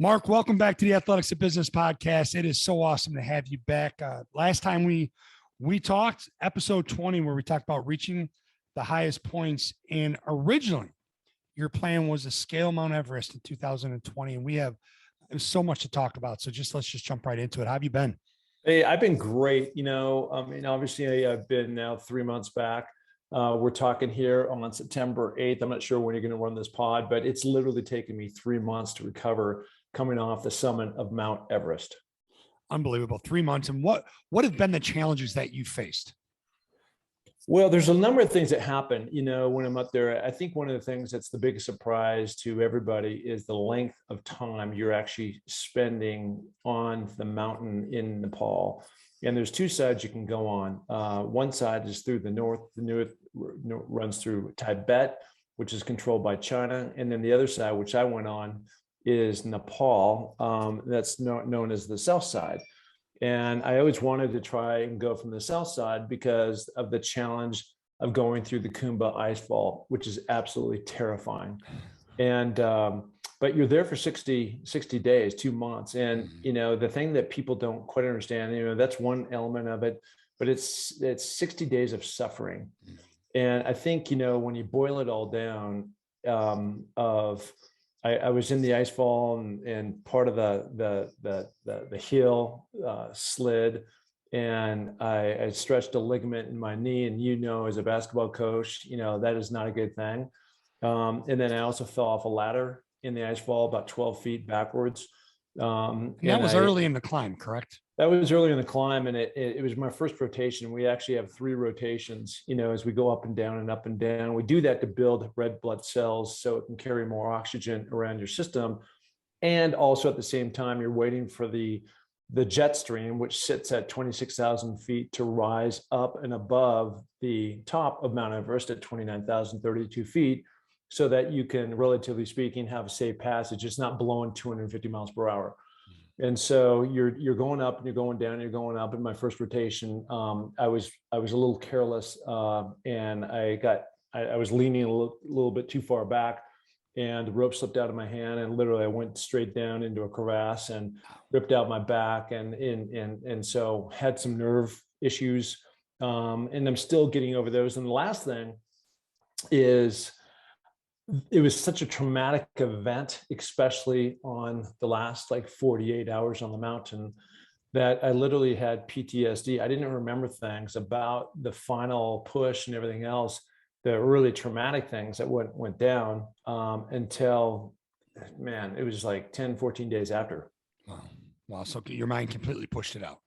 Mark, welcome back to the Athletics of Business podcast. It is so awesome to have you back. Last time we talked, episode 20, where we talked about reaching the highest points. And originally, your plan was to scale Mount Everest in 2020, and there's so much to talk about. So let's just jump right into it. How have you been? Hey, I've been great. Obviously I've been now 3 months back. We're talking here on September 8th. I'm not sure when you're going to run this pod, but it's literally taken me 3 months to recover coming off the summit of Mount Everest. Unbelievable. 3 months. And what have been the challenges that you faced? Well, there's a number of things that happen, when I'm up there. I think one of the things that's the biggest surprise to everybody is the length of time you're actually spending on the mountain in Nepal. And there's two sides you can go on. One side is through the north. The north runs through Tibet, which is controlled by China. And then the other side, which I went on, is Nepal. That's known as the south side. And I always wanted to try and go from the south side because of the challenge of going through the Kumbh icefall, which is absolutely terrifying. And but you're there for 60 days, 2 months. And the thing that people don't quite understand, that's one element of it, but it's 60 days of suffering. And I think, when you boil it all down, I was in the icefall and part of the hill slid, and I stretched a ligament in my knee. And as a basketball coach, that is not a good thing. And then I also fell off a ladder in the icefall about 12 feet backwards. And that was early in the climb, correct? That was early in the climb, and it was my first rotation. We actually have 3 rotations, as we go up and down and up and down. We do that to build red blood cells so it can carry more oxygen around your system. And also at the same time, you're waiting for the jet stream, which sits at 26,000 feet, to rise up and above the top of Mount Everest at 29,032 feet, so that you can, relatively speaking, have a safe passage. It's not blowing 250 miles per hour. And so you're going up and you're going down and you're going up. In my first rotation, I was a little careless, and I was leaning a little bit too far back, and the rope slipped out of my hand, and literally I went straight down into a crevasse and ripped out my back, and so had some nerve issues, and I'm still getting over those. And the last thing is, it was such a traumatic event, especially on the last 48 hours on the mountain, that I literally had PTSD. I didn't remember things about the final push and everything else, the really traumatic things that went down, until, it was 10, 14 days after. Wow. So your mind completely pushed it out.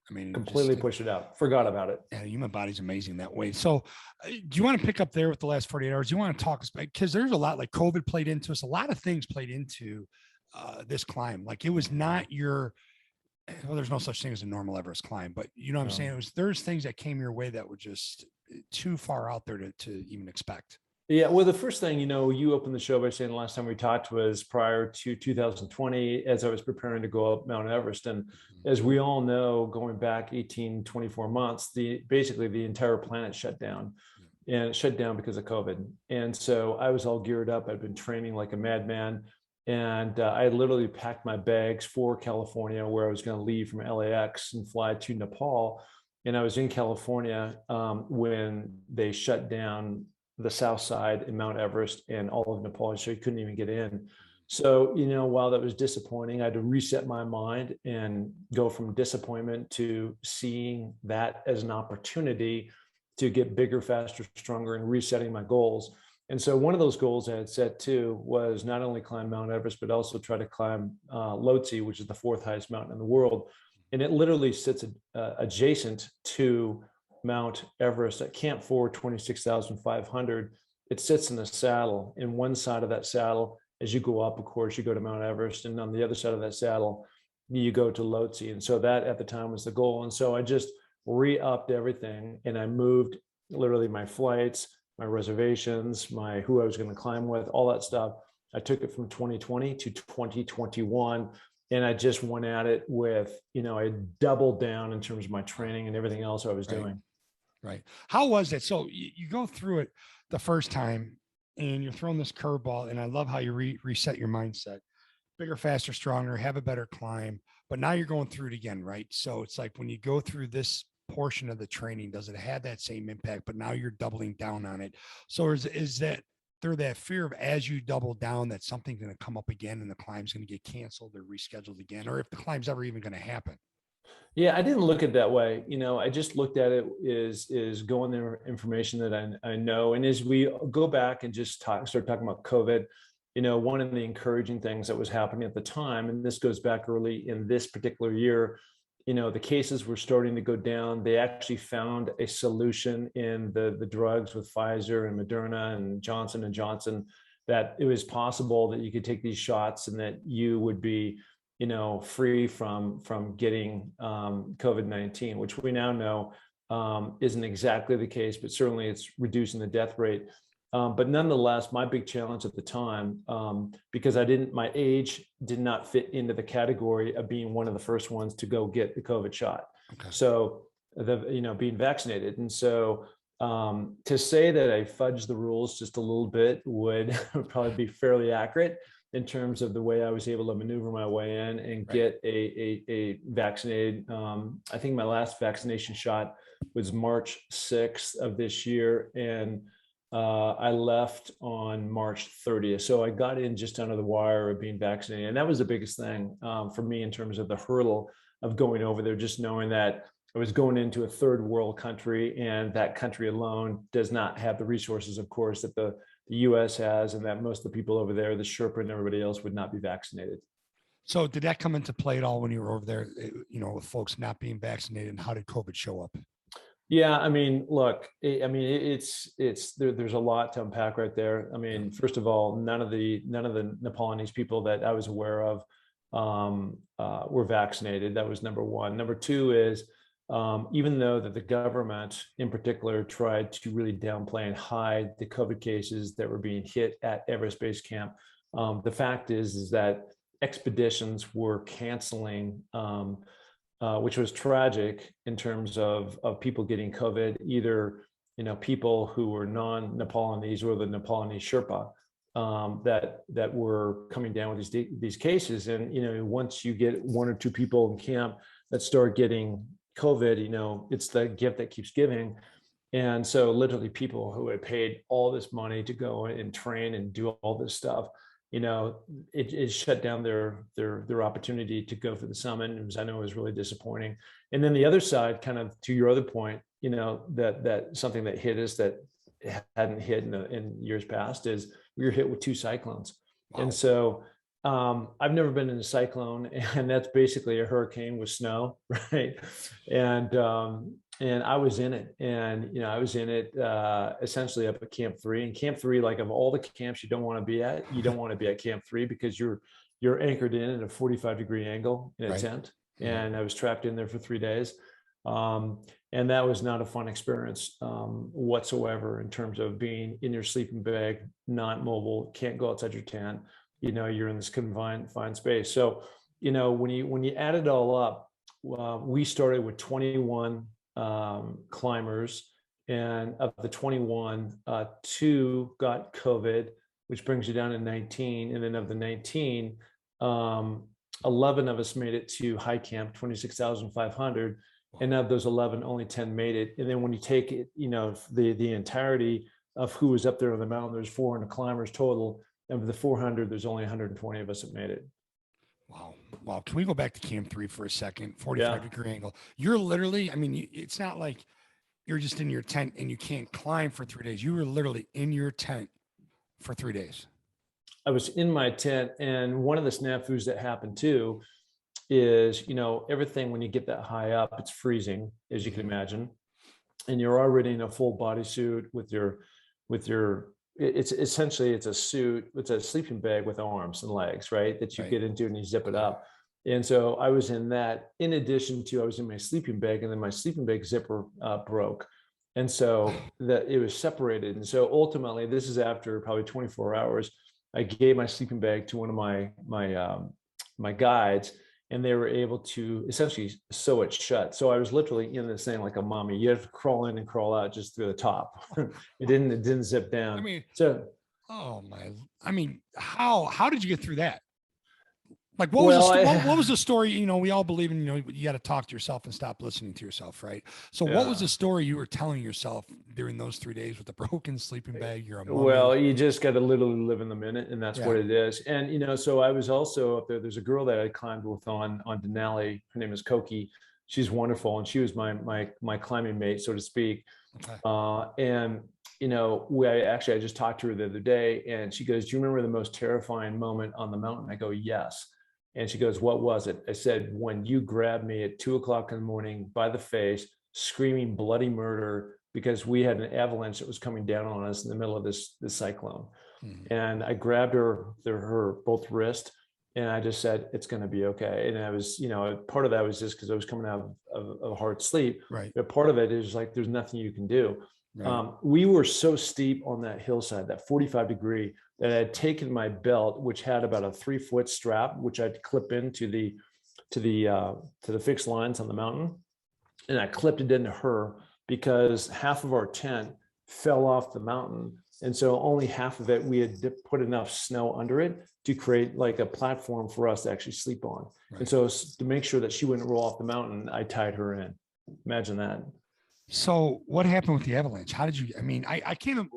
Completely pushed it out. Forgot about it. Yeah, human body's amazing that way. So do you want to pick up there with the last 48 hours? Do you want to talk, because there's a lot, like COVID played into us. A lot of things played into this climb. It was not there's no such thing as a normal Everest climb, but you know what I'm saying? There's things that came your way that were just too far out there to even expect. Yeah, well, the first thing, you opened the show by saying the last time we talked was prior to 2020, as I was preparing to go up Mount Everest. And as we all know, going back 18, 24 months, basically the entire planet shut down, and it shut down because of COVID. And so I was all geared up. I'd been training like a madman, and I literally packed my bags for California, where I was going to leave from LAX and fly to Nepal. And I was in California when they shut down the south side in Mount Everest and all of Nepal, so you couldn't even get in. So, while that was disappointing, I had to reset my mind and go from disappointment to seeing that as an opportunity to get bigger, faster, stronger, and resetting my goals. And so one of those goals I had set too was not only climb Mount Everest, but also try to climb Lhotse, which is the 4th highest mountain in the world. And it literally sits adjacent to Mount Everest at Camp 4, 26,500. It sits in a saddle. In one side of that saddle, as you go up, of course, you go to Mount Everest, and on the other side of that saddle, you go to Lhotse. And so that at the time was the goal. And so I just re-upped everything, and I moved literally my flights, my reservations, who I was going to climb with, all that stuff. I took it from 2020 to 2021. And I just went at it with, I doubled down in terms of my training and everything else I was doing. Right. How was it? So you go through it the first time and you're throwing this curveball, and I love how you reset your mindset. bigger, faster, stronger, have a better climb. But now you're going through it again, right? So it's like when you go through this portion of the training, does it have that same impact? But now you're doubling down on it. So is that there that fear of as you double down that something's going to come up again and the climb's going to get canceled or rescheduled again, or if the climb's ever even going to happen? Yeah, I didn't look at it that way. I just looked at it is going there information that I know. And as we go back and just start talking about COVID, one of the encouraging things that was happening at the time, and this goes back early in this particular year, the cases were starting to go down. They actually found a solution in the drugs with Pfizer and Moderna and Johnson and Johnson, that it was possible that you could take these shots and that you would be free from getting COVID-19, which we now know isn't exactly the case, but certainly it's reducing the death rate. But nonetheless, my big challenge at the time, because my age did not fit into the category of being one of the first ones to go get the COVID shot. Okay. So being vaccinated. And so to say that I fudged the rules just a little bit would probably be fairly accurate in terms of the way I was able to maneuver my way in and get a vaccinated. I think my last vaccination shot was March 6th of this year. And I left on March 30th. So I got in just under the wire of being vaccinated. And that was the biggest thing for me in terms of the hurdle of going over there, just knowing that I was going into a third world country, and that country alone does not have the resources, of course, that the US has, and that most of the people over there, the Sherpa and everybody else, would not be vaccinated. So did that come into play at all when you were over there, with folks not being vaccinated, and how did COVID show up? Yeah, I mean, look, there's a lot to unpack right there. I mean, first of all, none of the Nepalese people that I was aware of were vaccinated. That was number one. Number two is, even though that the government in particular tried to really downplay and hide the COVID cases that were being hit at Everest Base Camp, the fact is that expeditions were canceling, which was tragic in terms of people getting COVID, either people who were non-Nepalese or the Nepalese Sherpa that were coming down with these cases. And once you get one or two people in camp that start getting COVID, it's the gift that keeps giving. And so literally people who had paid all this money to go and train and do all this stuff, it shut down their opportunity to go for the summit. And I know it was really disappointing. And then the other side, kind of to your other point, that something that hit us that hadn't hit in years past is we were hit with 2 cyclones. Wow. And so I've never been in a cyclone, and that's basically a hurricane with snow, right? And I was in it, and I was in it essentially up at Camp 3. And Camp 3, like of all the camps you don't want to be at, you don't want to be at Camp 3 because you're anchored in at a 45-degree angle in a tent. And I was trapped in there for 3 days. And that was not a fun experience whatsoever in terms of being in your sleeping bag, not mobile, can't go outside your tent. You're in this confined space. So, when you add it all up, we started with 21 climbers, and of the 21, 2 got COVID, which brings you down to 19. And then of the 19, 11 of us made it to high camp, 26,500. And of those 11, only 10 made it. And then when you take it, the entirety of who was up there on the mountain, there's 400 climbers total. And of the 400, there's only 120 of us that made it. Wow. Can we go back to Camp 3 for a second? 45-degree angle. You're literally, it's not like you're just in your tent and you can't climb for 3 days. You were literally in your tent for 3 days. I was in my tent. And one of the snafus that happened too is, everything when you get that high up, it's freezing, as you can imagine. And you're already in a full bodysuit with your it's essentially, it's a suit, it's a sleeping bag with arms and legs, right? That you get into and you zip it up. And so I was in that, in addition to, I was in my sleeping bag, and then my sleeping bag zipper broke. And so that it was separated. And so ultimately, this is after probably 24 hours, I gave my sleeping bag to one of my guides, and they were able to essentially sew it shut. So I was literally in this thing like a mummy. You have to crawl in and crawl out just through the top. It didn't zip down. How did you get through that? Like what was Well, what was the story? You know, we all believe in, you know, you got to talk to yourself and stop listening to yourself, right? So what was the yeah. story you were telling yourself during those 3 days with the broken sleeping bag? You're a mummy. Well, you just got to literally live in the minute, and that's Yeah. what it is. And so I was also up there. There's a girl that I climbed with on Denali. Her name is Koki. She's wonderful, and she was my climbing mate, so to speak. Okay. And I just talked to her the other day, and she goes, "Do you remember the most terrifying moment on the mountain?" I go, "Yes." And she goes, "What was it?" I said, "When you grabbed me at 2 o'clock in the morning by the face, screaming bloody murder because we had an avalanche that was coming down on us in the middle of this cyclone." Mhm. And I grabbed her both wrist, and I just said, "It's going to be okay." And I was, part of that was just because I was coming out of a hard sleep. Right. But part of it is like, there's nothing you can do. Right. We were so steep on that hillside, that 45-degree, that I had taken my belt, which had about a 3-foot strap, which I'd clip into the fixed lines on the mountain, and I clipped it into her because half of our tent fell off the mountain, and so only half of it we had put enough snow under it to create like a platform for us to actually sleep on. Right. And so to make sure that she wouldn't roll off the mountain, I tied her in. Imagine that. So what happened with the avalanche? How did you, I mean, I can't,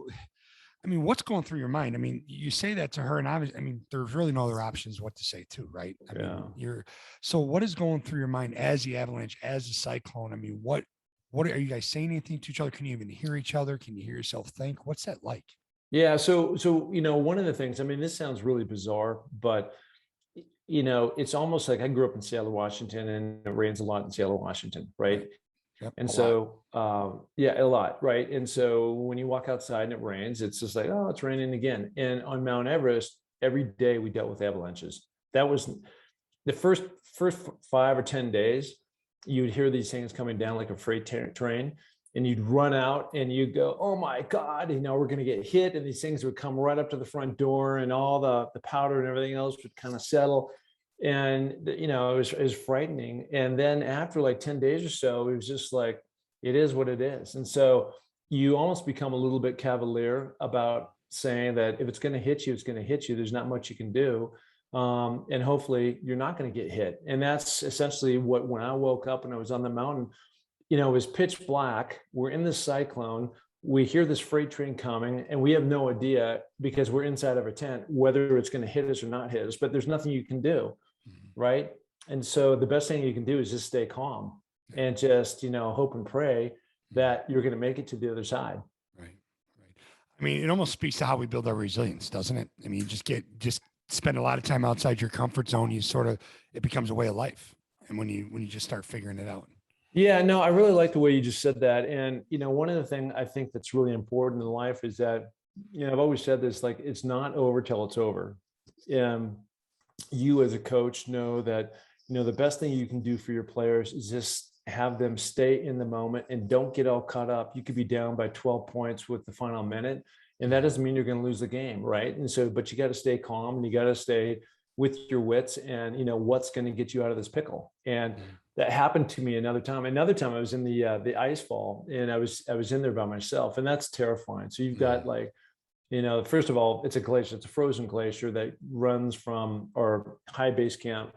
I mean, what's going through your mind? I mean, you say that to her, and I mean, there's really no other options what to say too, right? I Yeah. mean, so what is going through your mind as the avalanche, as the cyclone? I mean, what are you guys saying anything to each other? Can you even hear each other? Can you hear yourself think? What's that like? Yeah. So, one of the things, I mean, this sounds really bizarre, but it's almost like I grew up in Seattle, Washington, and it rains a lot in Seattle, Washington, right? Yep, And a lot. so, yeah, a lot, right? And so when you walk outside and it rains, it's just like, oh, it's raining again. And on Mount Everest, every day we dealt with avalanches. That was the first 5 or 10 days. You would hear these things coming down like a freight train, and you'd run out and you'd go, "Oh my God, we're going to get hit." And these things would come right up to the front door, and all the powder and everything else would kind of settle. And it was frightening. And then after like 10 days or so, it was just like, it is what it is. And so you almost become a little bit cavalier about saying that if it's going to hit you, it's going to hit you. There's not much you can do. And hopefully you're not going to get hit. And that's essentially what, when I woke up and I was on the mountain, it was pitch black. We're in this cyclone. We hear this freight train coming, and we have no idea, because we're inside of a tent, whether it's going to hit us or not hit us, but there's nothing you can do. Right. And so the best thing you can do is just stay calm and just, hope and pray that you're going to make it to the other side. Right. Right. I mean, it almost speaks to how we build our resilience, doesn't it? I mean, you just spend a lot of time outside your comfort zone. It becomes a way of life. And when you just start figuring it out. Yeah, no, I really like the way you just said that. And, one of the things I think that's really important in life is that, I've always said this, like, it's not over till it's over. You as a coach know that, the best thing you can do for your players is just have them stay in the moment and don't get all caught up. You could be down by 12 points with the final minute, and that doesn't mean you're going to lose the game, right? And so, but you got to stay calm, and you got to stay with your wits, and what's going to get you out of this pickle. And that happened to me another time. Another time I was in the ice fall, and I was in there by myself, and that's terrifying. So you've got like, first of all, it's a glacier. It's a frozen glacier that runs from our high base camp,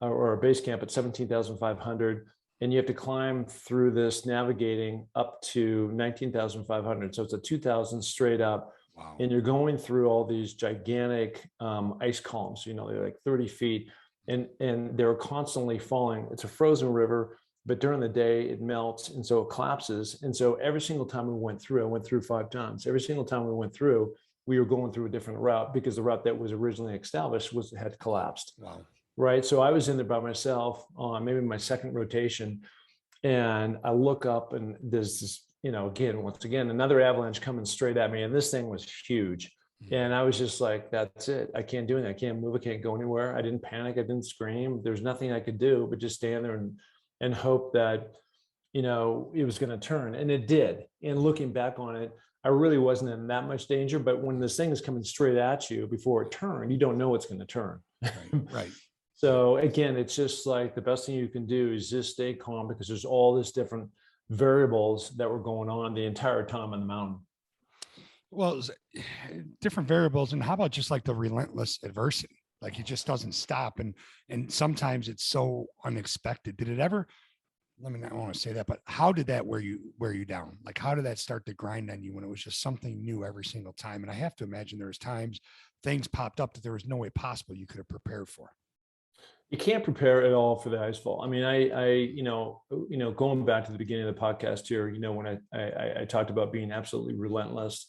or our base camp at 17,500. And you have to climb through this, navigating up to 19,500. So it's a 2,000 straight up. Wow. And you're going through all these gigantic ice columns, they're like 30 feet, and they're constantly falling. It's a frozen river, but during the day it melts, and so it collapses. And so every single time we went through, I went through 5 times. Every single time we went through, we were going through a different route, because the route that was originally established had collapsed. Wow. Right. So I was in there by myself on maybe my second rotation, and I look up, and there's this, once again, another avalanche coming straight at me, and this thing was huge. And I was just like, that's it. I can't do anything. I can't move. I can't go anywhere. I didn't panic. I didn't scream. There's nothing I could do but just stand there and hope that, it was going to turn. And it did. And looking back on it, I really wasn't in that much danger. But when this thing is coming straight at you before it turned, you don't know it's going to turn. Right. So again, it's just like, the best thing you can do is just stay calm, because there's all this different variables that were going on the entire time on the mountain. Well, different variables. And how about just like the relentless adversity? Like it just doesn't stop. And sometimes it's so unexpected. Did it ever, let me not want to say that, but how did that wear you down? Like how did that start to grind on you when it was just something new every single time? And I have to imagine there was times things popped up that there was no way possible you could have prepared for. You can't prepare at all for the ice fall. I mean, going back to the beginning of the podcast here, when I talked about being absolutely relentless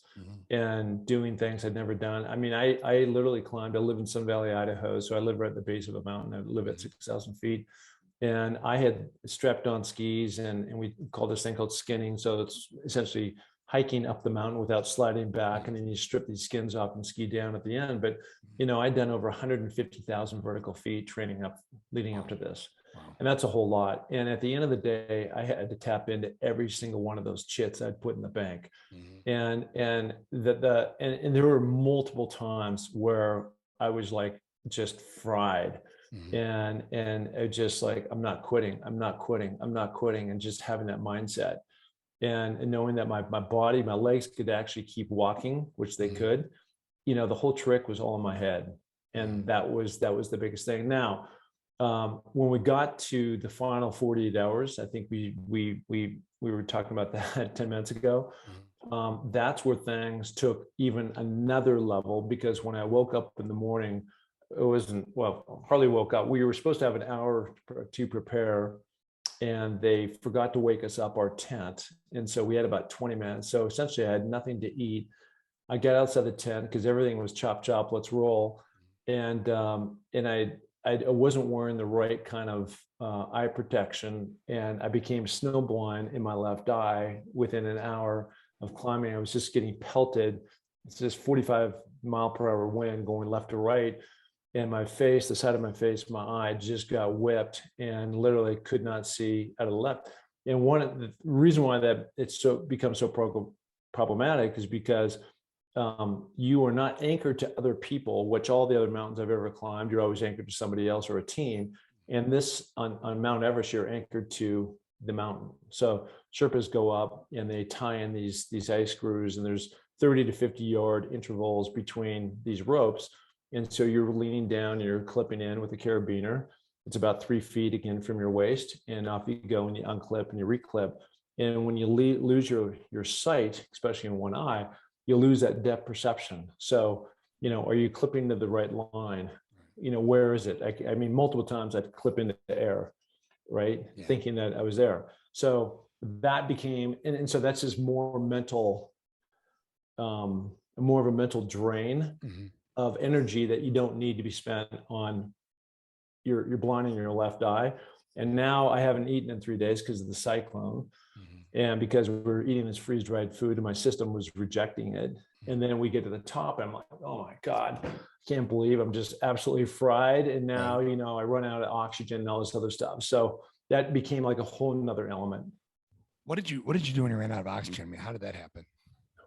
and doing things I'd never done. I mean, I literally climbed. I live in Sun Valley, Idaho, so I live right at the base of a mountain. I live at 6,000 feet, and I had strapped on skis, and we call this thing called skinning. So it's essentially hiking up the mountain without sliding back, and then you strip these skins off and ski down at the end. But I'd done over 150,000 vertical feet training up leading up to this. Wow. And that's a whole lot. And at the end of the day, I had to tap into every single one of those chits I'd put in the bank. And there were multiple times where I was like just fried. And it just like, I'm not quitting, and just having that mindset. And knowing that my body, my legs could actually keep walking, which they could, the whole trick was all in my head. And that was the biggest thing. Now, when we got to the final 48 hours, I think we were talking about that 10 minutes ago. That's where things took even another level, because when I woke up in the morning, it wasn't, well, hardly woke up. We were supposed to have an hour to prepare, and they forgot to wake us up our tent. And so we had about 20 minutes. So essentially I had nothing to eat. I got outside the tent because everything was chop, let's roll. And I wasn't wearing the right kind of eye protection, and I became snowblind in my left eye within an hour of climbing. I was just getting pelted. It's just 45-mile-per-hour wind going left to right. And my face, the side of my face, my eye just got whipped and literally could not see out of the left. And one of the reason why that it's becomes so problematic is because you are not anchored to other people, which all the other mountains I've ever climbed, you're always anchored to somebody else or a team. And this on Mount Everest, you're anchored to the mountain. So Sherpas go up and they tie in these ice screws, and there's 30 to 50 yard intervals between these ropes. And so you're leaning down, and you're clipping in with a carabiner. It's about 3 feet again from your waist, and off you go, and you unclip and you reclip. And when you lose your sight, especially in one eye, you lose that depth perception. So, are you clipping to the right line? Where is it? I mean, multiple times I'd clip into the air, right? Yeah. Thinking that I was there. So that became, and so that's just more mental, more of a mental drain of energy that you don't need to be spent on your blind in your left eye. And now I haven't eaten in 3 days because of the cyclone. And because we're eating this freeze-dried food and my system was rejecting it. And then we get to the top and I'm like, oh my God, I can't believe I'm just absolutely fried. And now, I run out of oxygen and all this other stuff. So that became like a whole nother element. What did you do when you ran out of oxygen? I mean, how did that happen?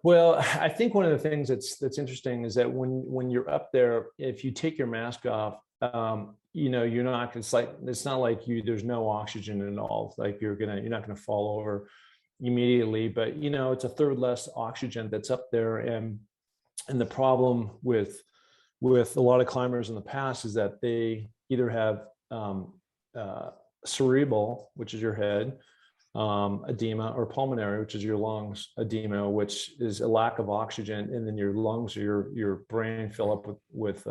Well, I think one of the things that's interesting is that when you're up there, if you take your mask off, you're not going to, it's not like there's no oxygen at all. Like you're not going to fall over immediately, but it's a third less oxygen that's up there. And the problem with a lot of climbers in the past is that they either have cerebral, which is your head, edema, or pulmonary, which is your lungs edema, which is a lack of oxygen, and then your lungs or your brain fill up with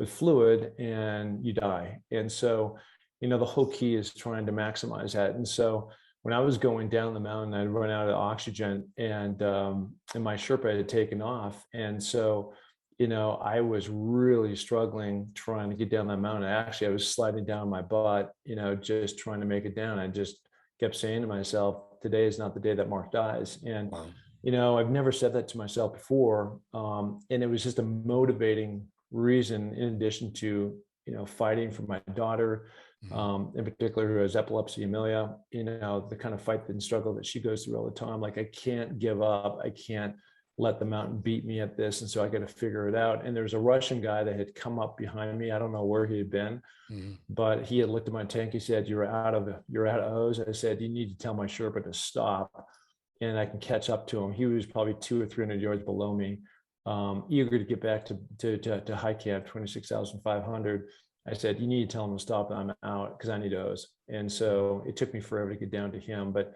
fluid and you die. And so, the whole key is trying to maximize that. And so when I was going down the mountain, I'd run out of oxygen, and my Sherpa had taken off. And so, I was really struggling trying to get down that mountain. Actually, I was sliding down my butt, just trying to make it down. I just kept saying to myself, today is not the day that Mark dies. And, I've never said that to myself before. And it was just a motivating reason, in addition to, fighting for my daughter, in particular, who has epilepsy, Amelia, the kind of fight and struggle that she goes through all the time. Like, I can't give up. I can't let the mountain beat me at this. And so I got to figure it out. And there's a Russian guy that had come up behind me. I don't know where he had been, but he had looked at my tank. He said, you're out of hose. I said, you need to tell my Sherpa to stop, and I can catch up to him. He was probably 200 or 300 yards below me. eager to get back to high camp, 26,500. I said, you need to tell him to stop. I'm out because I need O's. And so it took me forever to get down to him. But,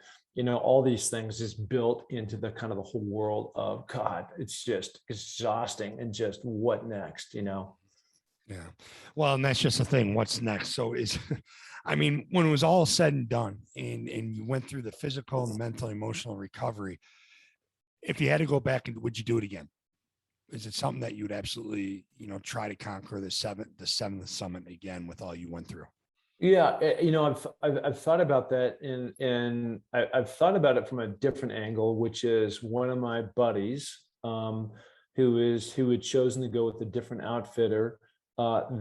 all these things just built into the kind of the whole world of God. It's just exhausting. And just what next, Yeah. Well, and that's just the thing. What's next? So I mean, when it was all said and done and you went through the physical and the mental, emotional recovery, if you had to go back, and would you do it again? Is it something that you would absolutely, try to conquer the seventh summit again with all you went through? Yeah, I've thought about that, and I've thought about it from a different angle, which is one of my buddies, who had chosen to go with a different outfitter.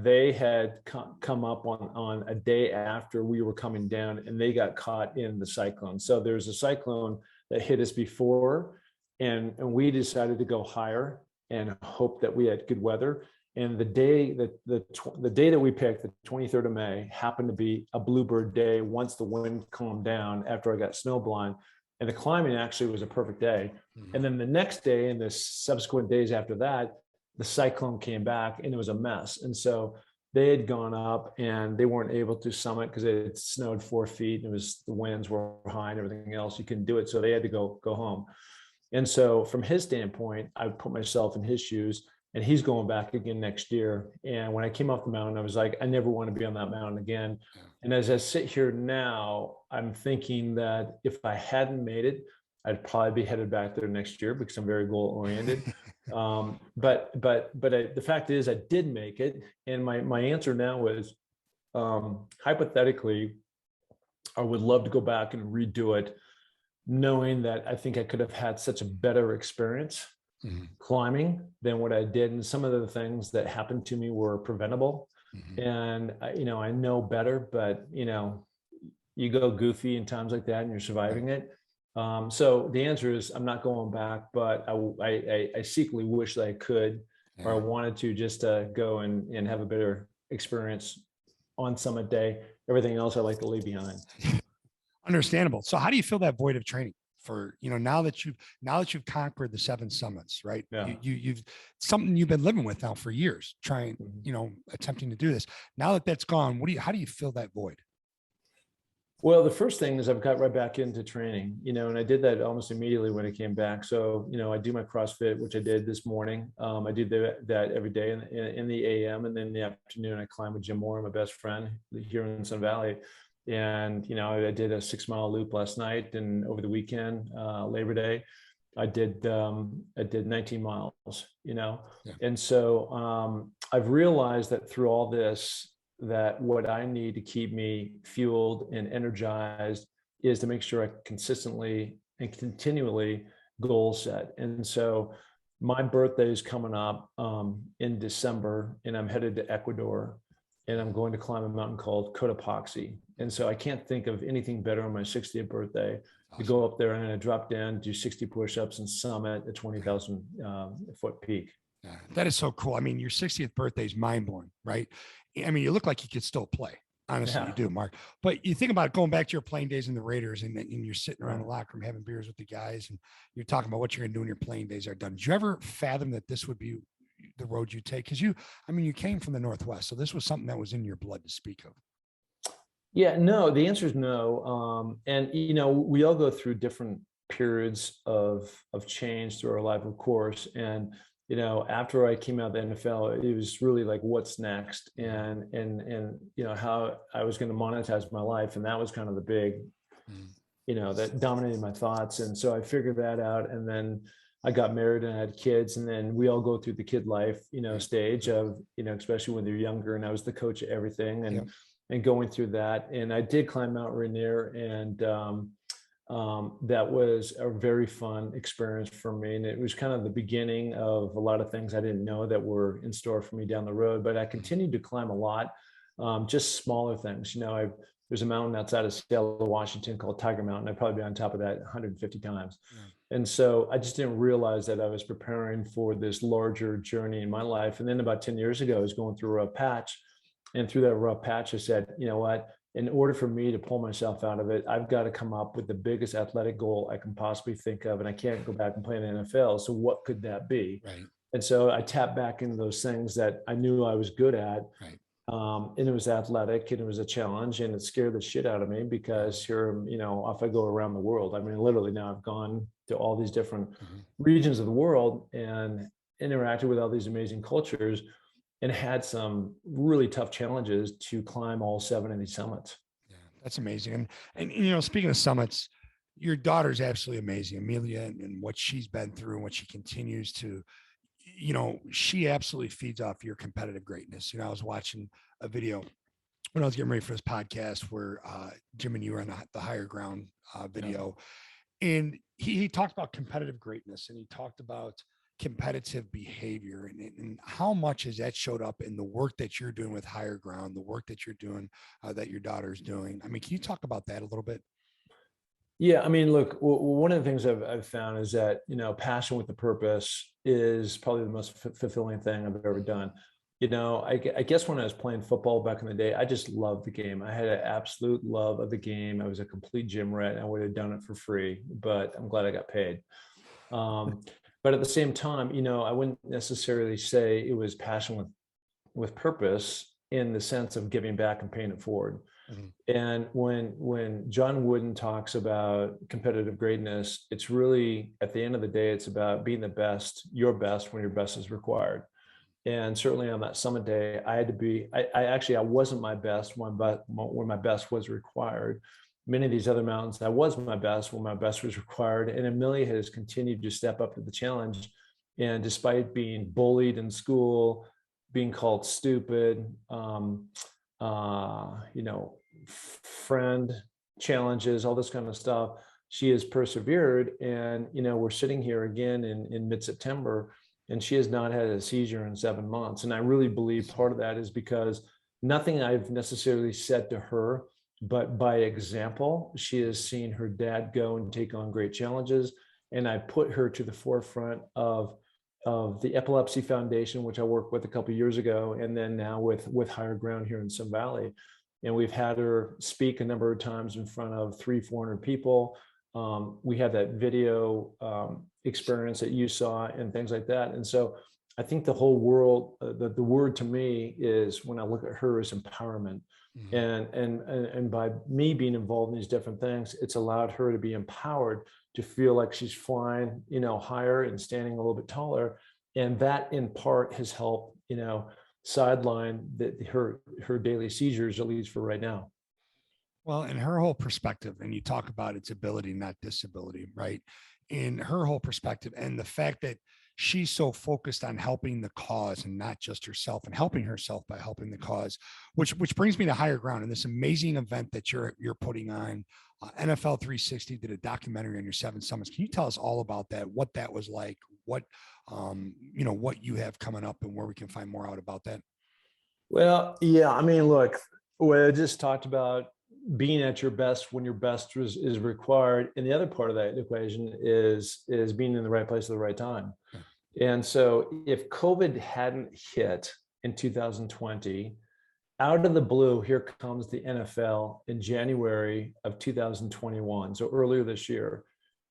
They had come up on a day after we were coming down, and they got caught in the cyclone. So there's a cyclone that hit us before, and we decided to go higher and hope that we had good weather. And the day that we picked, the 23rd of May, happened to be a bluebird day once the wind calmed down after I got snowblind. And the climbing actually was a perfect day. Mhm. And then the next day and the subsequent days after that, the cyclone came back and it was a mess. And so they had gone up and they weren't able to summit because it had snowed 4 feet and the winds were high and everything else. You couldn't do it. So they had to go home. And so from his standpoint, I put myself in his shoes, and he's going back again next year. And when I came off the mountain, I was like, I never want to be on that mountain again. Yeah. And as I sit here now, I'm thinking that if I hadn't made it, I'd probably be headed back there next year because I'm very goal oriented. The fact is, I did make it, and my answer now is, hypothetically, I would love to go back and redo it, knowing that I think I could have had such a better experience Mhm. climbing than what I did. And some of the things that happened to me were preventable. Mhm. And I know better, but you go goofy in times like that and you're surviving it. So the answer is I'm not going back, but I secretly wish that I could, or I Yeah. wanted to, just to go and have a better experience on summit day. Everything else I like to leave behind. Understandable. So how do you feel that void of training for, now that you've conquered the 7 summits, right? Yeah. You've something you've been living with now for years, trying, Mhm. attempting to do this. Now that that's gone, how do you fill that void? Well, the first thing is I've got right back into training, and I did that almost immediately when I came back. So, I do my CrossFit, which I did this morning. I do that every day in the AM, and then in the afternoon I climb with Jim Moore, my best friend here in Sun Valley. And, I did a 6-mile loop last night, and over the weekend, Labor Day, I did 19 miles, Yeah. And so I've realized that through all this, that what I need to keep me fueled and energized is to make sure I consistently and continually goal set. And so my birthday is coming up in December, and I'm headed to Ecuador, and I'm going to climb a mountain called Cotopaxi. And so I can't think of anything better on my 60th birthday to go up there, and I drop down, do 60 push-ups, and summit a 20,000 foot peak. Yeah, that is so cool. I mean, your 60th birthday is mind blowing, right? I mean, you look like you could still play. Honestly, you Yeah. do, Mark. But you think about going back to your playing days in the Raiders, and you're sitting around the locker room having beers with the guys, and you're talking about what you're going to do when your playing days are done. Did you ever fathom that this would be the road you take? Because you came from the Northwest, so this was something that was in your blood to speak of. Yeah, no, the answer is no. And we all go through different periods of change through our life, of course. And after I came out of the NFL, it was really like, what's next, and how I was going to monetize my life, and that was kind of the big, that dominated my thoughts. And so I figured that out, and then I got married and I had kids, and then we all go through the kid life, stage of, especially when they're younger. And I was the coach of everything, and Yep. and going through that. And I did climb Mount Rainier, and that was a very fun experience for me. And it was kind of the beginning of a lot of things I didn't know that were in store for me down the road. But I continued to climb a lot, just smaller things. There's a mountain outside of Seattle, Washington called Tiger Mountain. I'd probably be on top of that 150 times. Yeah. And so I just didn't realize that I was preparing for this larger journey in my life. And then about 10 years ago, I was going through a rough patch. And through that rough patch, I said, you know what? In order for me to pull myself out of it, I've got to come up with the biggest athletic goal I can possibly think of. And I can't go back and play in the NFL. So what could that be? Right. And so I tapped back into those things that I knew I was good at. Right. And it was athletic and it was a challenge, and it scared the shit out of me because here, off I go around the world. I mean, literally now I've gone to all these different regions of the world and interacted with all these amazing cultures and had some really tough challenges to climb all 7 of these summits. Yeah, that's amazing. And speaking of summits, your daughter's absolutely amazing, Amelia, and what she's been through and what she continues to, she absolutely feeds off your competitive greatness. I was watching a video when I was getting ready for this podcast where Jim and you were on the higher ground video, and he talked about competitive greatness, and he talked about competitive behavior, and how much has that showed up in the work that you're doing with higher ground, the work that you're doing, that your daughter's doing. I mean, can you talk about that a little bit? Yeah, I mean, look, one of the things I've found is that, passion with a purpose is probably the most fulfilling thing I've ever done. I guess when I was playing football back in the day, I just loved the game. I had an absolute love of the game. I was a complete gym rat. I would have done it for free, but I'm glad I got paid. But at the same time, I wouldn't necessarily say it was passion with purpose in the sense of giving back and paying it forward. And when John Wooden talks about competitive greatness, it's really, at the end of the day, it's about being the best, your best, when your best is required. And certainly on that summit day, I had to be, I wasn't my best when my best was required. Many of these other mountains, I was my best when my best was required. And Amelia has continued to step up to the challenge. And despite being bullied in school, being called stupid, friend challenges, all this kind of stuff, she has persevered. And, we're sitting here again in mid-September, and she has not had a seizure in 7 months. And I really believe part of that is because nothing I've necessarily said to her, but by example, she has seen her dad go and take on great challenges. And I put her to the forefront of the Epilepsy Foundation, which I worked with a couple of years ago, and then now with Higher Ground here in Sun Valley. And we've had her speak a number of times in front of 300-400 people. We had that video experience that you saw and things like that. And so I think the whole world, the word to me is, when I look at her, is empowerment. And by me being involved in these different things, it's allowed her to be empowered to feel like she's flying, higher and standing a little bit taller. And that in part has helped, sideline her daily seizures, at least for right now. Well, and her whole perspective, and you talk about its ability, not disability, right? In her whole perspective, and the fact that she's so focused on helping the cause and not just herself, and helping herself by helping the cause, which brings me to Higher Ground and this amazing event that you're putting on. NFL 360 did a documentary on your 7 summits. Can you tell us all about that? What that was like? What what you have coming up, and where we can find more out about that? Well, yeah, I mean, look, what I just talked about, being at your best when your best is required, and the other part of that equation is being in the right place at the right time. And so if COVID hadn't hit in 2020, out of the blue, here comes the NFL in January of 2021, so earlier this year,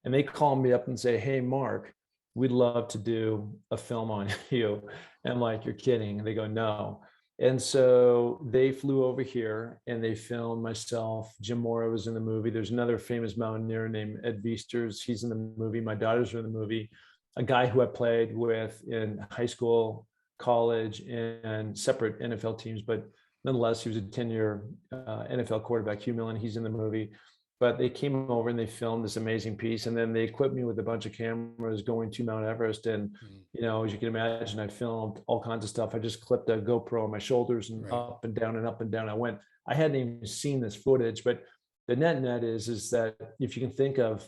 and they call me up and say, "Hey, Mark, we'd love to do a film on you." And I'm like, "You're kidding?" And they go, "No." And so they flew over here and they filmed myself. Jim Mora was in the movie. There's another famous mountaineer named Ed Viesters. He's in the movie. My daughters are in the movie. A guy who I played with in high school, college, and separate NFL teams, but nonetheless, he was a 10-year NFL quarterback, Hugh Millen. He's in the movie. But they came over and they filmed this amazing piece, and then they equipped me with a bunch of cameras going to Mount Everest. And as you can imagine, I filmed all kinds of stuff. I just clipped a GoPro on my shoulders and up and down and up and down I went. I hadn't even seen this footage, but the net is that if you can think of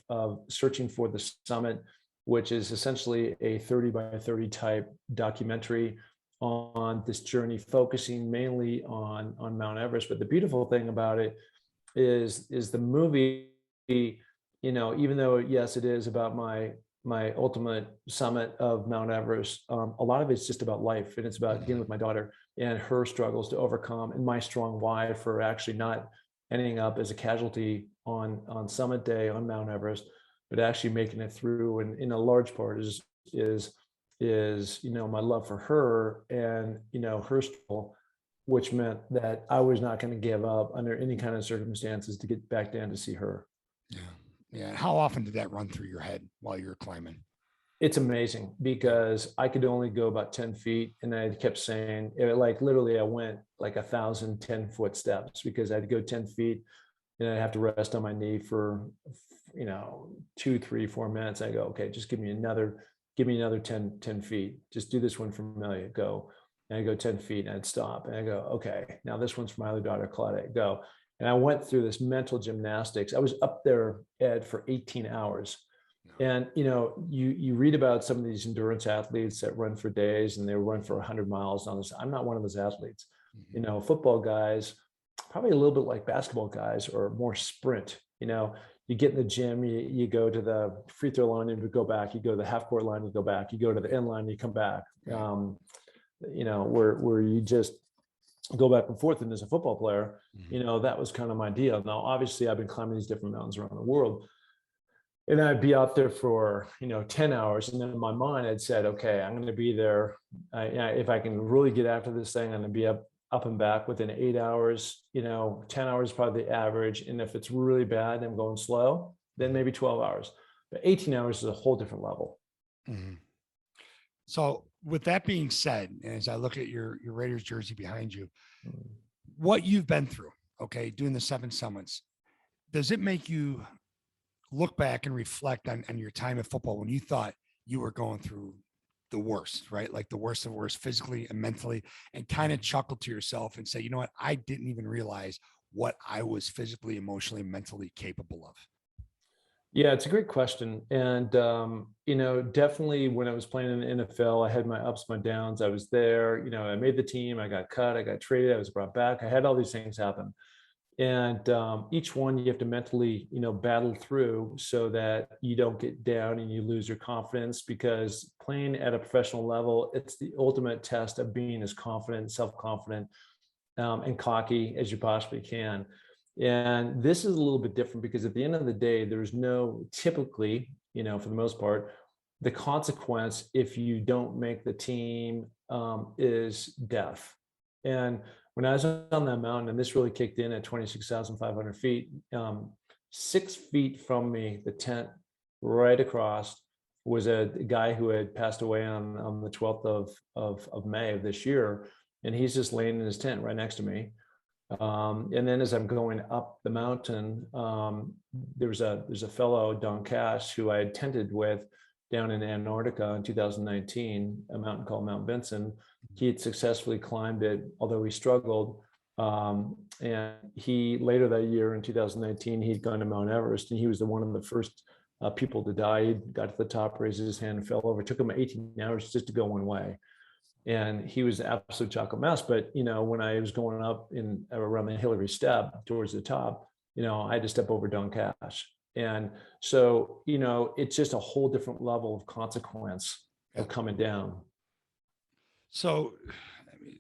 Searching for the Summit, which is essentially a 30 by 30 type documentary on this journey, focusing mainly on Mount Everest. But the beautiful thing about it is the movie, even though, yes, it is about my ultimate summit of Mount Everest, a lot of it's just about life, and it's about dealing with my daughter and her struggles to overcome, and my strong why for actually not ending up as a casualty on summit day on Mount Everest, but actually making it through. And in a large part is is, my love for her and, her struggle, which meant that I was not going to give up under any kind of circumstances to get back down to see her. Yeah. Yeah. How often did that run through your head while you were climbing? It's amazing because I could only go about 10 feet. And I kept saying, like literally, I went like 1,000 10-foot steps because I'd go 10 feet and I'd have to rest on my knee for, 2, 3, 4 minutes. I go, okay, just give me another 10 feet. Just do this one for Amelia, go. And I go 10 feet and I'd stop. And I go, okay, now this one's for my other daughter, Claudia, go. And I went through this mental gymnastics. I was up there, Ed, for 18 hours. And you read about some of these endurance athletes that run for days and they run for 100 miles on this. I'm not one of those athletes. Football guys, probably a little bit like basketball guys, or more sprint. You get in the gym, you go to the free throw line and you go back. You go to the half court line, you go back. You go to the end line, you come back. Where you just go back and forth. And as a football player, that was kind of my deal. Now, obviously, I've been climbing these different mountains around the world. And I'd be out there for, 10 hours. And then in my mind, I'd said, okay, I'm going to be there. If I can really get after this thing, I'm going to be up and back within 8 hours, 10 hours, probably the average. And if it's really bad, I'm going slow, then maybe 12 hours, but 18 hours is a whole different level. Mm-hmm. So with that being said, and as I look at your Raiders jersey behind you, what you've been through, okay, doing the 7 summits, does it make you look back and reflect on your time at football when you thought you were going through the worst, right? Like the worst of the worst, physically and mentally, and kind of chuckle to yourself and say, you know what? I didn't even realize what I was physically, emotionally, mentally capable of. Yeah, it's a great question. And, definitely when I was playing in the NFL, I had my ups, my downs. I was there, I made the team, I got cut, I got traded, I was brought back. I had all these things happen. And each one you have to mentally, battle through so that you don't get down and you lose your confidence, because playing at a professional level, it's the ultimate test of being as confident, self-confident, and cocky as you possibly can. And this is a little bit different because at the end of the day, there's no typically, for the most part, the consequence if you don't make the team is death. And when I was on that mountain, and this really kicked in at 26,500 feet, 6 feet from me, the tent right across was a guy who had passed away on the 12th of May of this year. And he's just laying in his tent right next to me. And then as I'm going up the mountain, there's a fellow, Don Cash, who I had tented with down in Antarctica in 2019, a mountain called Mount Vinson. He had successfully climbed it, although he struggled. And he later that year in 2019, he'd gone to Mount Everest, and he was one of the first people to die. He got to the top, raised his hand, and fell over. It took him 18 hours just to go one way. And he was an absolute chocolate mess. But, when I was going up around the Hillary step towards the top, I had to step over Don Cash. And so, it's just a whole different level of consequence of coming down. So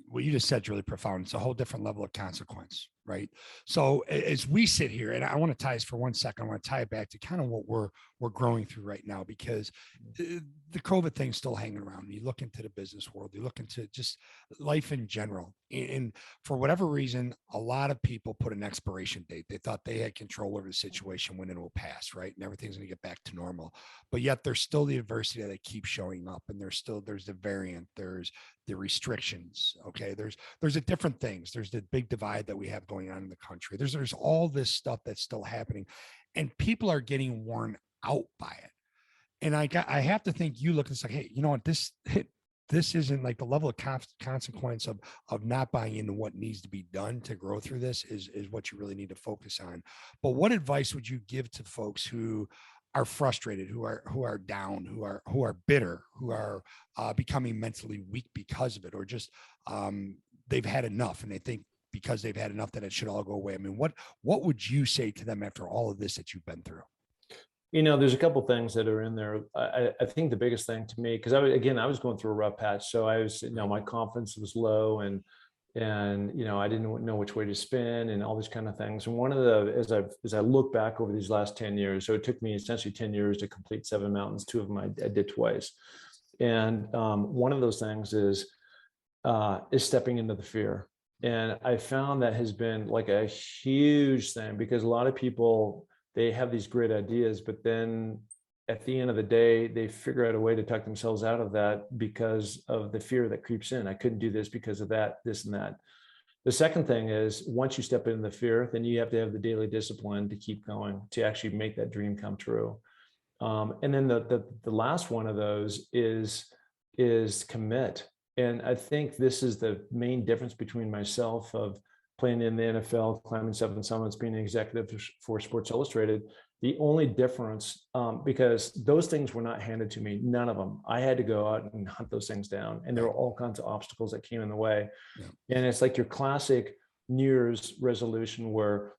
what you just said is really profound. It's a whole different level of consequence, right? So as we sit here, and I want to tie this for 1 second, I want to tie it back to kind of what we're growing through right now, because the COVID thing's still hanging around. You look into the business world, you look into just life in general. And for whatever reason, a lot of people put an expiration date. They thought they had control over the situation when it will pass, right? And everything's going to get back to normal. But yet there's still the adversity that keeps showing up. And there's the variant, there's the restrictions. Okay. There's a different things. There's the big divide that we have going on in the country. There's all this stuff that's still happening, and people are getting worn out by it. And I have to think you look, it's like, hey, you know what, this isn't like the level of consequence of not buying into what needs to be done to grow through this is what you really need to focus on. But what advice would you give to folks who are frustrated, who are down, who are bitter, who are becoming mentally weak because of it, or just they've had enough and they think because they've had enough that it should all go away? I mean, what would you say to them after all of this that you've been through? There's a couple of things that are in there. I think the biggest thing to me, because I was going through a rough patch, so I was, my confidence was low, and I didn't know which way to spin and all these kind of things. And one of the, as I look back over these last 10 years, so it took me essentially 10 years to complete 7 mountains. 2 of them I did twice. And one of those things is stepping into the fear. And I found that has been like a huge thing, because a lot of people, they have these great ideas, but then at the end of the day, they figure out a way to tuck themselves out of that because of the fear that creeps in. I couldn't do this because of that, this and that. The second thing is, once you step into the fear, then you have to have the daily discipline to keep going, to actually make that dream come true. And then the last one of those is commit. And I think this is the main difference between myself of playing in the NFL, climbing 7 summits, being an executive for Sports Illustrated. The only difference, because those things were not handed to me, none of them. I had to go out and hunt those things down, and there were all kinds of obstacles that came in the way. Yeah. And it's like your classic New Year's resolution where,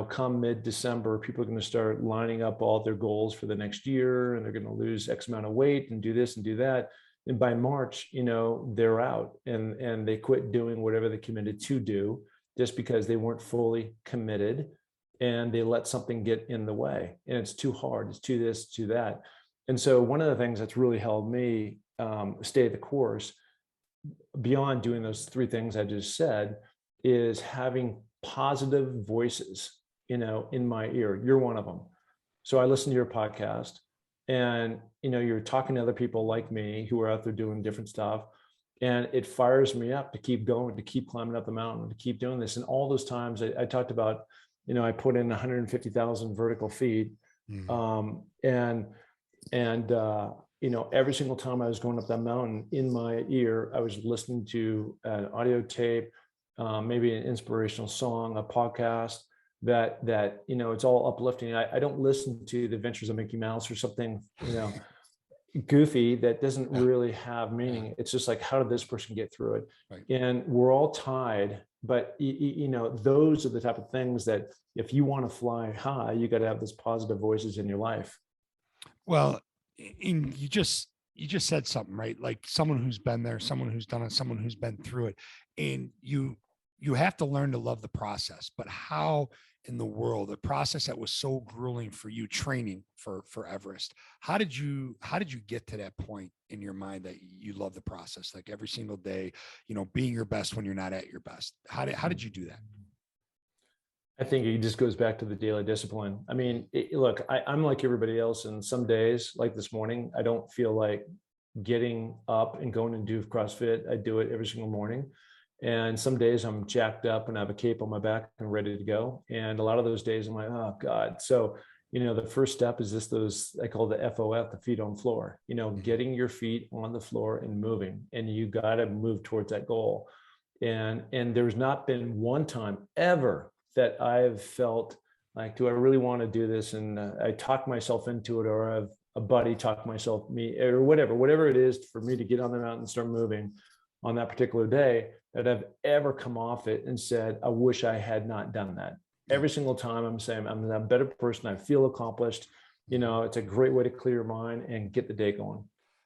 come mid-December, people are going to start lining up all their goals for the next year, and they're going to lose X amount of weight and do this and do that. And by March, they're out and they quit doing whatever they committed to do, just because they weren't fully committed, and they let something get in the way. And it's too hard. It's too this, too that. And so one of the things that's really helped me stay the course, beyond doing those three things I just said, is having positive voices, in my ear. You're one of them. So I listen to your podcast, and you're talking to other people like me who are out there doing different stuff, and it fires me up to keep going, to keep climbing up the mountain, to keep doing this. And all those times I talked about, I put in 150,000 vertical feet, and every single time I was going up that mountain, in my ear, I was listening to an audio tape, maybe an inspirational song, a podcast that it's all uplifting. I don't listen to The Adventures of Mickey Mouse or something, goofy that doesn't really have meaning. It's just like, how did this person get through it? Right. And we're all tied, but those are the type of things that if you want to fly high, you got to have those positive voices in your life. Well, you just said something, right? Like someone who's been there, someone who's done it, someone who's been through it. And you have to learn to love the process. But how in the world, the process that was so grueling for you, training for Everest, how did you get to that point in your mind that you love the process, like every single day, being your best when you're not at your best? How did you do that? I think it just goes back to the daily discipline. I mean, look, I'm like everybody else, and some days, like this morning, I don't feel like getting up and going and do CrossFit. I do it every single morning. And some days I'm jacked up and I have a cape on my back and ready to go. And a lot of those days I'm like, oh God. So, the first step is just those, I call the FOF, the feet on floor, getting your feet on the floor and moving, and you got to move towards that goal. And there's not been one time ever that I've felt like, do I really want to do this? And I talk myself into it, or I have a buddy talk me, or whatever it is for me to get on the mountain and start moving on that particular day, that I've ever come off it and said, I wish I had not done that. Every single time I'm saying I'm a better person. I feel accomplished. It's a great way to clear your mind and get the day going.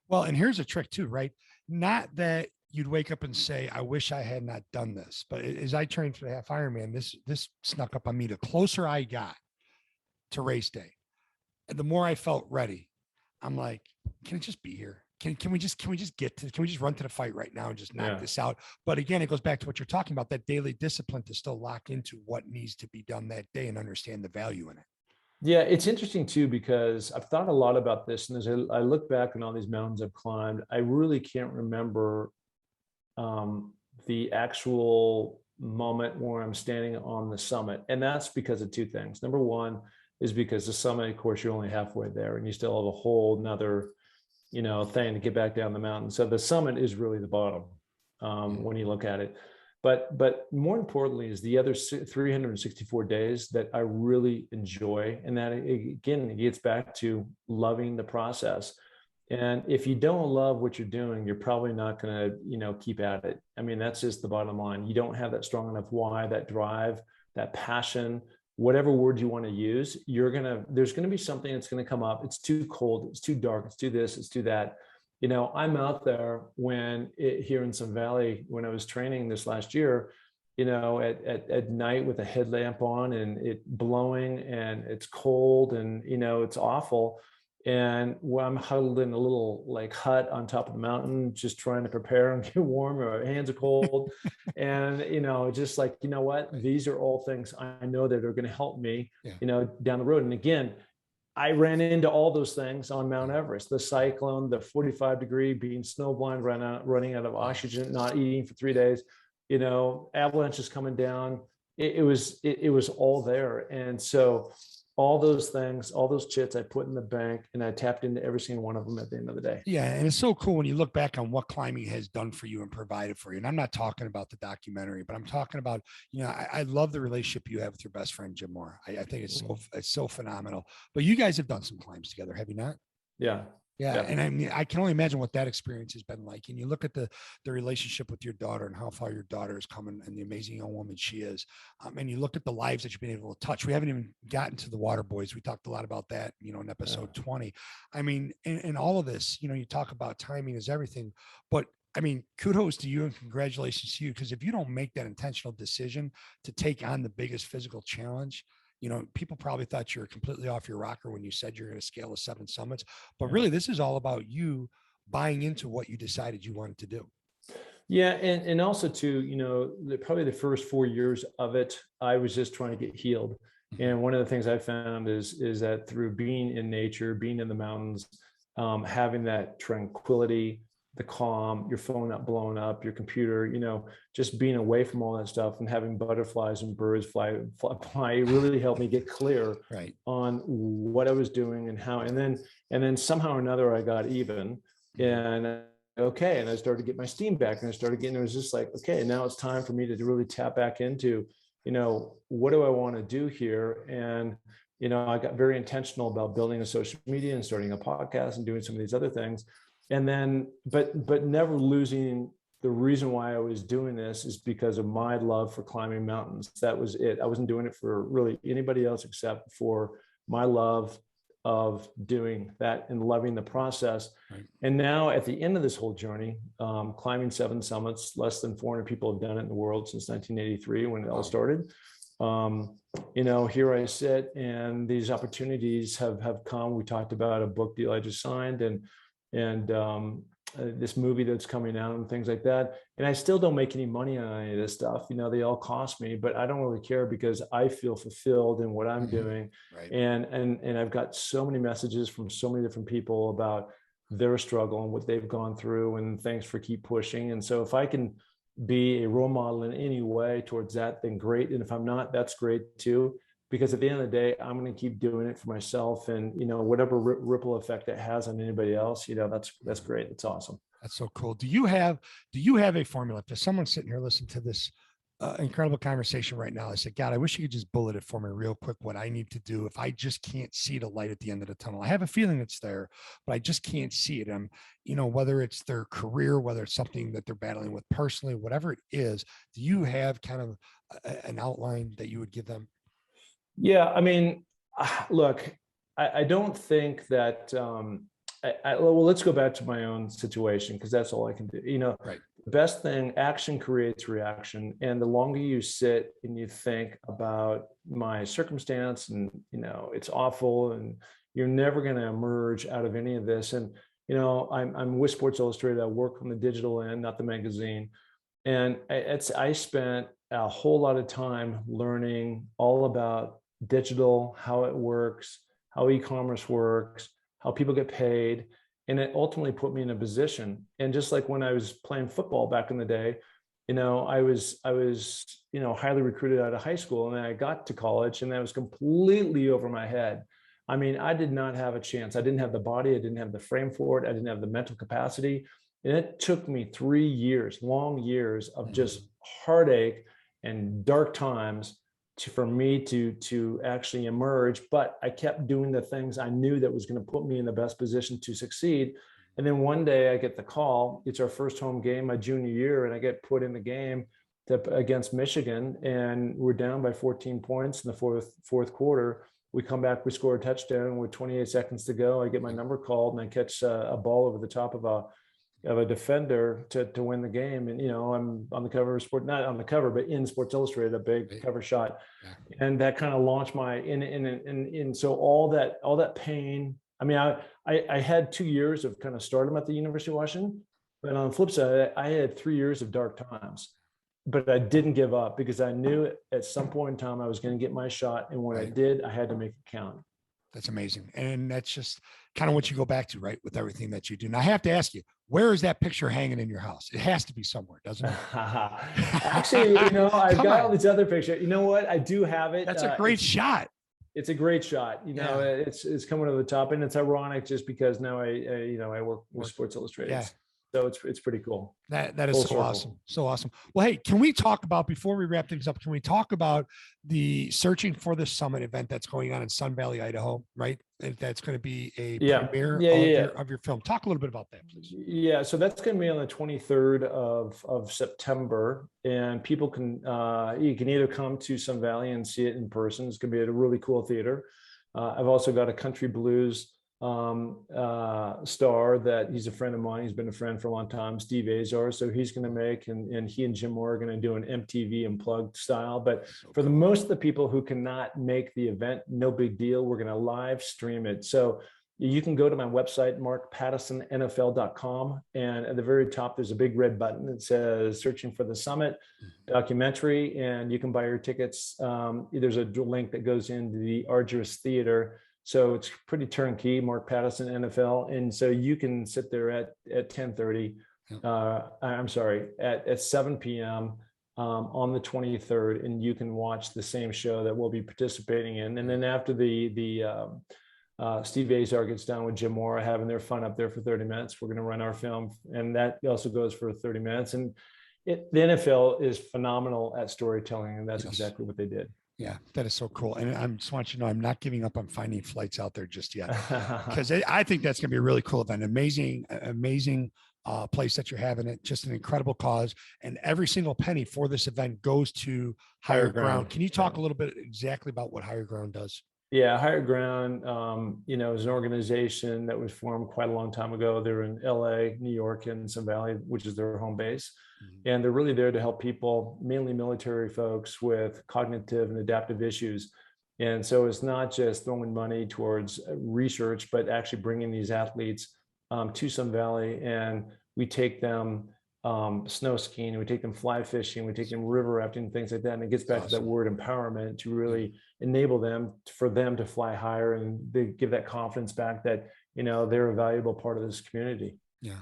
Well, and here's a trick too, right? Not that you'd wake up and say, I wish I had not done this, but as I trained for the half Ironman, this snuck up on me. The closer I got to race day, the more I felt ready. I'm like, can it just be here? Can we just run to the fight right now and just knock this out? But again, it goes back to what you're talking about, that daily discipline to still lock into what needs to be done that day and understand the value in it. Yeah, it's interesting too, because I've thought a lot about this. And as I look back on all these mountains I've climbed, I really can't remember the actual moment where I'm standing on the summit. And that's because of two things. Number one is because the summit, of course, you're only halfway there and you still have a whole nother thing to get back down the mountain. So the summit is really the bottom when you look at it. But more importantly is the other 364 days that I really enjoy. And that, again, it gets back to loving the process. And if you don't love what you're doing, you're probably not going to, keep at it. I mean, that's just the bottom line. You don't have that strong enough why, that drive, that passion, whatever word you want to use, there's going to be something that's going to come up. It's too cold. It's too dark. It's too this, it's too that. I'm out there here in some valley, when I was training this last year, at night with a headlamp on and it blowing and it's cold and, it's awful. And I'm huddled in a little like hut on top of the mountain, just trying to prepare and get warm. Or hands are cold, and just like, you know what, Right. these are all things I know that are going to help me, Yeah. down the road. And again, I ran into all those things on Mount Yeah. Everest: the cyclone, the 45-degree, being snowblind, running out of oxygen, not eating for 3 days, avalanches coming down. It was all there. And so all those things, all those chits I put in the bank, and I tapped into every single one of them at the end of the day. Yeah, and it's so cool when you look back on what climbing has done for you and provided for you. And I'm not talking about the documentary, but I'm talking about, I love the relationship you have with your best friend Jim Moore. I think it's so phenomenal. But you guys have done some climbs together, have you not? Yeah. Yeah, Yeah. and I mean, I can only imagine what that experience has been like. And you look at the relationship with your daughter and how far your daughter is coming, and the amazing young woman she is. And you look at the lives that you've been able to touch. We haven't even gotten to the water boys. We talked a lot about that, in episode 20. I mean, in all of this, you talk about timing is everything, but I mean, kudos to you and congratulations to you, because if you don't make that intentional decision to take on the biggest physical challenge, people probably thought you were completely off your rocker when you said you're going to scale the 7 summits. But really, this is all about you buying into what you decided you wanted to do. Yeah, and also too, probably the first 4 years of it, I was just trying to get healed. And one of the things I found is that through being in nature, being in the mountains, having that tranquility, the calm, your phone not blowing up, your computer, just being away from all that stuff and having butterflies and birds fly really helped me get clear Right. on what I was doing and how. And then somehow or another, I got even. And okay, and I started to get my steam back, and it was just like, okay, now it's time for me to really tap back into, what do I want to do here? And I got very intentional about building a social media and starting a podcast and doing some of these other things. And then but never losing the reason why I was doing this is because of my love for climbing mountains. That was it. I wasn't doing it for really anybody else except for my love of doing that and loving the process. Right. And now at the end of this whole journey, climbing 7 summits, less than 400 people have done it in the world since 1983 when it all started. Here I sit, and these opportunities have come. We talked about a book deal I just signed, and this movie that's coming out and things like that. And I still don't make any money on any of this stuff. They all cost me, but I don't really care because I feel fulfilled in what I'm doing. Right. And I've got so many messages from so many different people about their struggle and what they've gone through, and thanks for keep pushing. And so if I can be a role model in any way towards that, then great. And if I'm not, that's great too. Because at the end of the day, I'm going to keep doing it for myself, and whatever ripple effect it has on anybody else, that's great. It's awesome. That's so cool. Do you have a formula? If someone's sitting here listening to this incredible conversation right now, I said, God, I wish you could just bullet it for me real quick, what I need to do if I just can't see the light at the end of the tunnel. I have a feeling it's there, but I just can't see it. And whether it's their career, whether it's something that they're battling with personally, whatever it is, do you have kind of an outline that you would give them? Yeah, I mean, look, I don't think that. Well, let's go back to my own situation, because that's all I can do. Right. The best thing, action creates reaction, and the longer you sit and you think about my circumstance, and it's awful, and you're never going to emerge out of any of this. And I'm with Sports Illustrated. I work on the digital end, not the magazine, and I spent a whole lot of time learning all about digital, how it works, how e-commerce works, how people get paid. And it ultimately put me in a position. And just like when I was playing football back in the day, I was highly recruited out of high school, and then I got to college, and I was completely over my head. I mean, I did not have a chance. I didn't have the body. I didn't have the frame for it. I didn't have the mental capacity. And it took me 3 years, long years of just heartache and dark times for me to actually emerge. But I kept doing the things I knew that was going to put me in the best position to succeed. And then one day I get the call. It's our first home game my junior year, and I get put in the game against Michigan, and we're down by 14 points in the fourth quarter. We come back, we score a touchdown with 28 seconds to go. I get my number called, and I catch a ball over the top of a defender to win the game. And I'm on the cover of not on the cover, but in Sports Illustrated, a big cover shot. And that kind of launched my so all that pain, I mean, I had 2 years of kind of stardom at the University of Washington, but on the flip side, I had 3 years of dark times. But I didn't give up because I knew at some point in time I was going to get my shot. And when I Right. did, I had to make it count. That's amazing. And that's just kind of what you go back to, right? With everything that you do. Now I have to ask you, where is that picture hanging in your house? It has to be somewhere, doesn't it? Actually, I've Come got on. all these other pictures. You know what? I do have it. That's a great shot. It's a great shot. Yeah. It's coming to the top, and it's ironic just because now I work with Sports Illustrated. Yeah. So it's pretty cool. That is Full so circle. awesome. So awesome. Well, hey, can we talk about, before we wrap things up, can we talk about the Searching for the Summit event that's going on in Sun Valley, Idaho, right? That's going to be a premiere of your film. Talk a little bit about that, please. Yeah, so that's going to be on the 23rd of September, and people can you can either come to Sun Valley and see it in person. It's going to be at a really cool theater. I've also got a country blues star that he's a friend of mine. He's been a friend for a long time, Steve Azar. So he's going to make, and he and Jim Moore are going to do an MTV Unplugged style. But for the most of the people who cannot make the event, no big deal. We're going to live stream it. So you can go to my website, markpattisonnfl.com. And at the very top, there's a big red button that says Searching for the Summit documentary, and you can buy your tickets. There's a link that goes into the Arduous Theater. So it's pretty turnkey, Mark Pattison NFL. And so you can sit there at 10:30, I'm sorry, at 7 p.m. On the 23rd, and you can watch the same show that we'll be participating in. And then after the Steve Azar gets done with Jim Moore having their fun up there for 30 minutes, we're going to run our film. And that also goes for 30 minutes. And the NFL is phenomenal at storytelling, and that's exactly what they did. Yeah, that is so cool. And I just want you to know, I'm not giving up on finding flights out there just yet, because I think that's going to be a really cool event. Amazing place that you're having it. Just an incredible cause. And every single penny for this event goes to Higher Ground. Can you talk a little bit exactly about what Higher Ground does? Yeah, Higher Ground, is an organization that was formed quite a long time ago. They're in LA, New York, and Sun Valley, which is their home base. And they're really there to help people, mainly military folks, with cognitive and adaptive issues. And so it's not just throwing money towards research, but actually bringing these athletes to Sun Valley, and we take them snow skiing, we take them fly fishing, we take them river rafting, things like that. And it gets back to that word empowerment, to really enable them, for them to fly higher, and they give that confidence back that, they're a valuable part of this community. Yeah.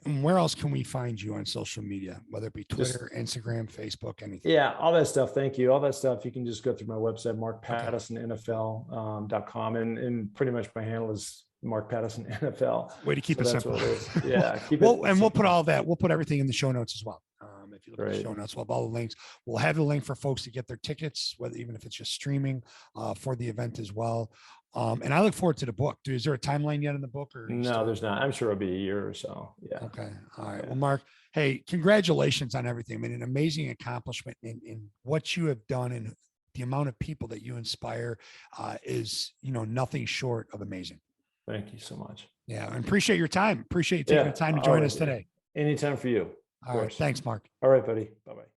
And where else can we find you on social media, whether it be Twitter, Instagram, Facebook, anything? Yeah, all that stuff. Thank you. All that stuff. You can just go through my website, markpattisonnfl.com. And pretty much my handle is Mark Pattison NFL. Way to keep it simple. Yeah. We'll put all that. We'll put everything in the show notes as well. If you look at the show notes, we'll have all the links. We'll have the link for folks to get their tickets, even if it's just streaming for the event as well. And I look forward to the book. Is there a timeline yet in the book? Or no, there's not. I'm sure it'll be a year or so. Yeah. Okay. All right. Well, Mark, hey, congratulations on everything. I mean, an amazing accomplishment in what you have done, and the amount of people that you inspire is, nothing short of amazing. Thank you so much. Yeah. I appreciate your time. Appreciate you taking the time to join us today. Anytime for you. All right. Thanks, Mark. All right, buddy. Bye-bye.